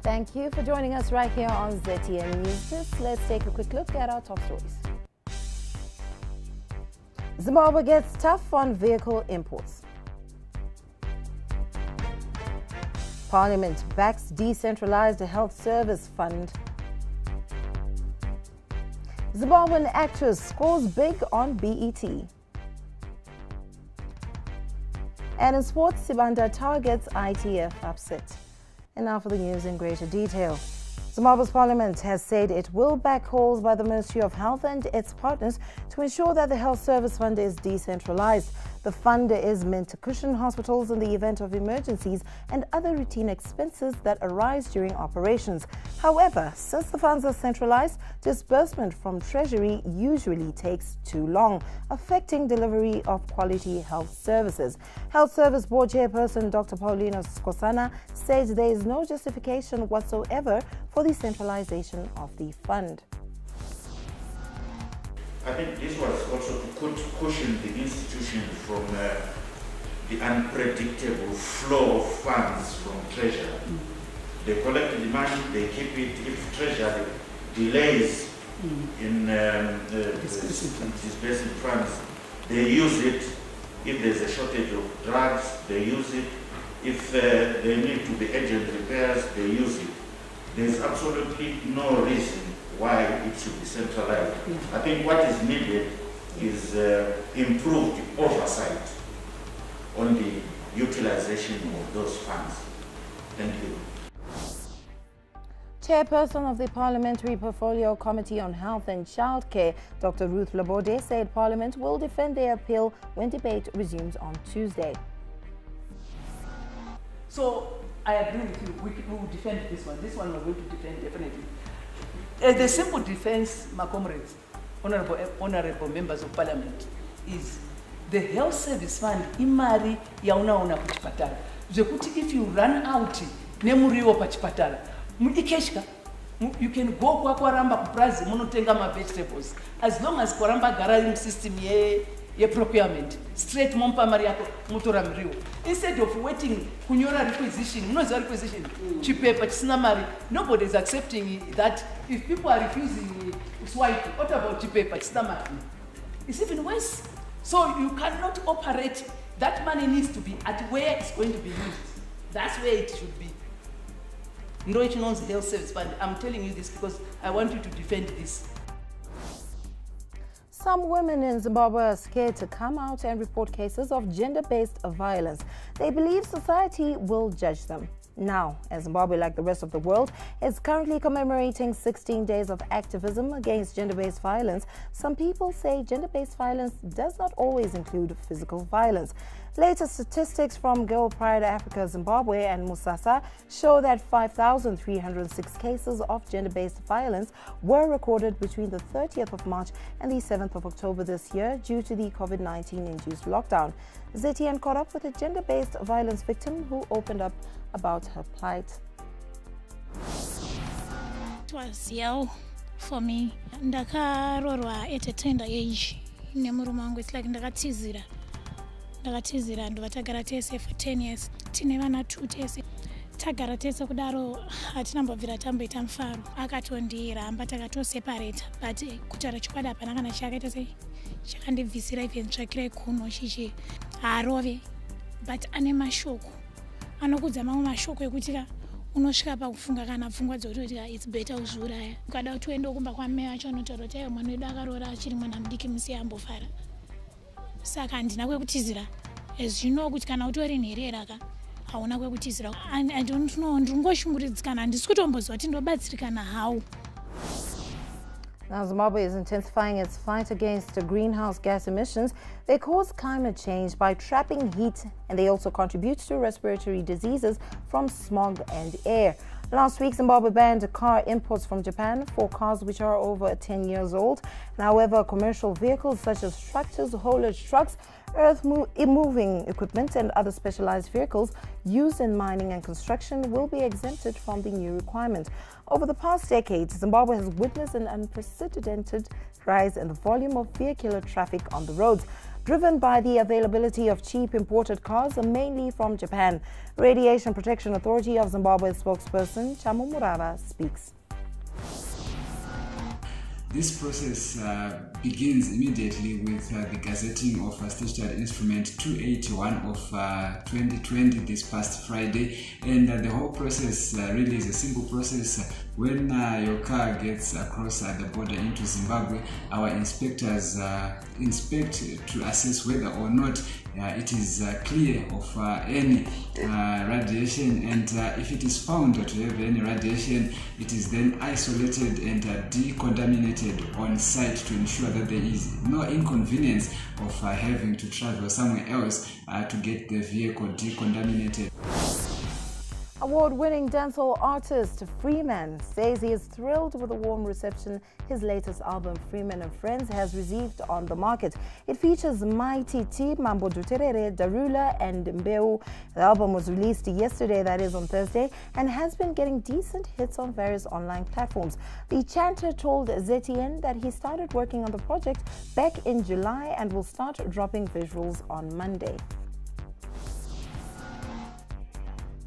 Thank you for joining us right here on ZTN News. Let's take a quick look at our top stories. Zimbabwe gets tough on vehicle imports. Parliament backs decentralized health service fund. Zimbabwean actress scores big on BET. And in sports, Sibanda targets ITF upset. And now for the news in greater detail. Zimbabwe's parliament has said it will back calls by the Ministry of Health and its partners to ensure that the health service fund is decentralized. The fund is meant to cushion hospitals in the event of emergencies and other routine expenses that arise during operations. However, since the funds are centralized, disbursement from Treasury usually takes too long, affecting delivery of quality health services. Health Service Board Chairperson Dr. Paulina Skosana says there is no justification whatsoever for the centralization of the fund. I think this was also to cushion the institution from the unpredictable flow of funds from Treasury. They collect the money, they keep it. If Treasury delays in disbursing funds, they use it. If there's a shortage of drugs, they use it. If they need to be urgent repairs, they use it. There's absolutely no reason why it should be centralized. I think what is needed is improved oversight on the utilization of those funds. Thank you. Chairperson of the Parliamentary Portfolio Committee on Health and Childcare, Dr. Ruth Laborde, said Parliament will defend their appeal when debate resumes on Tuesday. So I agree with you. We will defend this one. This one we're going to defend definitely. The simple defense, my comrades, honorable members of Parliament, is the health service fund imari yaunaona kuchipatara. Zvekuti if you run out nemuriwo pachipatara, ikeshka, you can go kwaramba kuprazi munotenga ma vegetables as long as kwaramba gara system ye procurement straight mompa mari yako mutora muriwo instead of waiting kunyora requisition. Unoziva requisition chipepa chisina mari. Nobody is accepting that. If people are refusing swipe, what about chipepa chisina mari? It's even worse. So you cannot operate. That money needs to be at where it's going to be used. That's where it should be. No, it knows the health service fund. I'm telling you this because I want you to defend this. Some women in Zimbabwe are scared to come out and report cases of gender-based violence. They believe society will judge them. Now, as Zimbabwe, like the rest of the world, is currently commemorating 16 days of activism against gender-based violence, some people say gender-based violence does not always include physical violence. Latest statistics from Girl Pride Africa Zimbabwe and Musasa show that 5,306 cases of gender-based violence were recorded between the 30th of March and the 7th of October this year due to the COVID-19 induced lockdown. ZTN caught up with a gender-based violence victim who opened up about her plight. It was hell for me. Ndakarorwa at a tender age. Nemurume wangu, it's like ndakatizira ndova tagara tese for 10 years. Tine vana 2 tese. Tagara tese kudaro hatinambobvira tamboita mufaro. Akatondiramba takatoseparata. But kutaura chikwadi hapana kana chakaita sei chakandibvisira even tsvakirai kuno chichi haarove. But ane mashoko. Anokudza mamwe mashoko ekuti unosvika pakufunga kana pfungwa dzokutoti it's better uzviuraya. Ukada kuti uende kumba kwamai vacho unotaura kuti mwana wedu akaroora achiri mwana mudiki musiye ambofara. Saka handina kwekutizira. As you know kuti kana utori nherera ka hauna kwekutizira. I don't know, ndingoshungurudzikana, handisi kutombozwa kuti ndobatsirikana how. Now, Zimbabwe is intensifying its fight against greenhouse gas emissions. They cause climate change by trapping heat, and they also contribute to respiratory diseases from smog and air. Last week, Zimbabwe banned car imports from Japan for cars which are over 10 years old. However, commercial vehicles such as tractors, haulage trucks, earth-moving equipment and other specialized vehicles used in mining and construction will be exempted from the new requirement. Over the past decade, Zimbabwe has witnessed an unprecedented rise in the volume of vehicular traffic on the roads. driven by the availability of cheap imported cars, mainly from Japan. Radiation Protection Authority of Zimbabwe spokesperson Chamu Murava speaks. This process begins immediately with the gazetting of Statutory Instrument 281 of 2020 this past Friday, and the whole process really is a simple process. When your car gets across the border into Zimbabwe, our inspectors inspect to assess whether or not it is clear of any radiation, and if it is found to have any radiation, it is then isolated and decontaminated on site to ensure that there is no inconvenience of having to travel somewhere else to get the vehicle decontaminated. Award-winning dancehall artist Freeman says he is thrilled with the warm reception his latest album, Freeman and Friends, has received on the market. It features Mighty T, Mambo Duterere, Darula and Mbeu. The album was released yesterday, that is on Thursday, and has been getting decent hits on various online platforms. The chanter told ZTN that he started working on the project back in July and will start dropping visuals on Monday.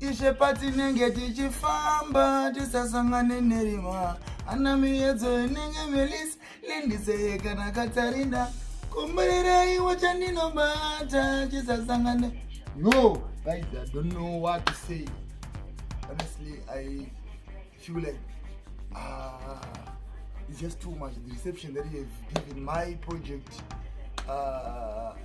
Ishe pati nenge tichifamba tisasangane nerima ana miyedzo nenge melis lindise kana katarinda kumbererei wachandinobata tisasangane. No, guys, I don't know what to say. Honestly, I feel like it's just too much. The reception that you have given my project,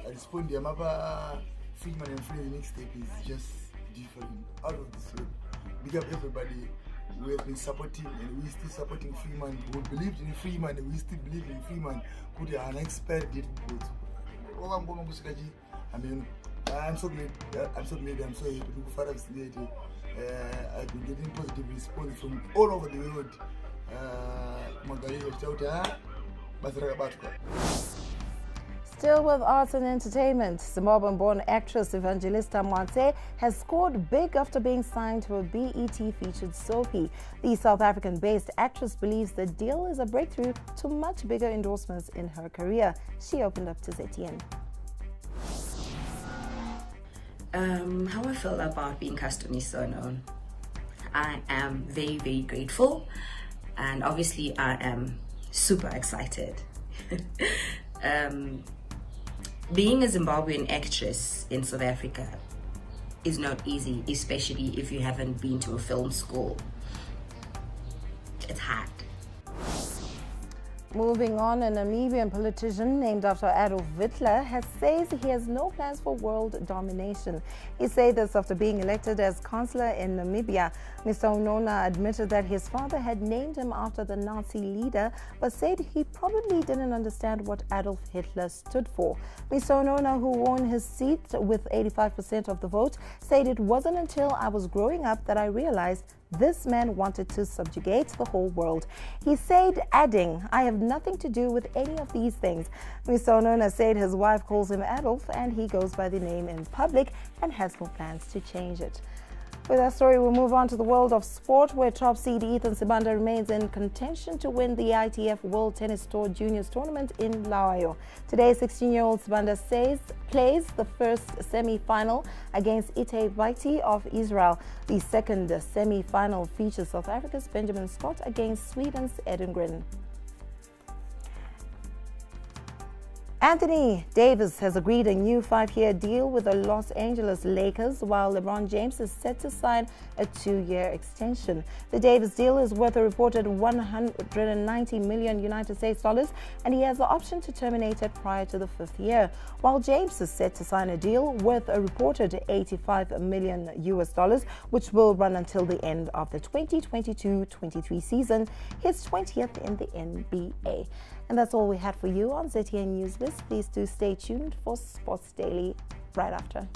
respond to Mapa Freeman and Friends mixtape is just different, out of this world. Big up everybody who have been supporting, and we still supporting Freeman, who believed in Freeman, and we still believe in Freeman. Could an expert did both. I mean, I'm so glad, I'm so happy to Father I've been getting positive response from all over the world. Still with arts and entertainment, Zimbabwean-born actress Evangelista Mwanse has scored big after being signed to a BET-featured soapie. The South African-based actress believes the deal is a breakthrough to much bigger endorsements in her career. She opened up to ZTN. How I feel about being cast on So Known. I am very, very grateful, and obviously I am super excited. Being a Zimbabwean actress in South Africa is not easy, especially if you haven't been to a film school. It's hard. Moving on, a Namibian politician named after Adolf Hitler says he has no plans for world domination. He said this after being elected as chancellor in Namibia. Mr. Onona admitted that his father had named him after the Nazi leader, but said he probably didn't understand what Adolf Hitler stood for. Mr. Onona, who won his seat with 85% of the vote, said it wasn't until I was growing up that I realized this man wanted to subjugate the whole world. He said, adding, I have nothing to do with any of these things. Mr. Onona said his wife calls him Adolf and he goes by the name in public and has no plans to change it. With that story, we'll move on to the world of sport, where top seed Ethan Sibanda remains in contention to win the ITF World Tennis Tour Juniors Tournament in Lawayo. Today, 16-year-old Sibanda plays the first semi-final against Ite Baiti of Israel. The second semi-final features South Africa's Benjamin Scott against Sweden's Edengren. Anthony Davis has agreed a new 5-year deal with the Los Angeles Lakers, while LeBron James is set to sign a 2-year extension. The Davis deal is worth a reported $190 million United States dollars, and he has the option to terminate it prior to the 5th year, while James is set to sign a deal worth a reported $85 million US dollars, which will run until the end of the 2022-23 season, his 20th in the NBA. And that's all we had for you on ZTN News List. Please do stay tuned for Sports Daily right after.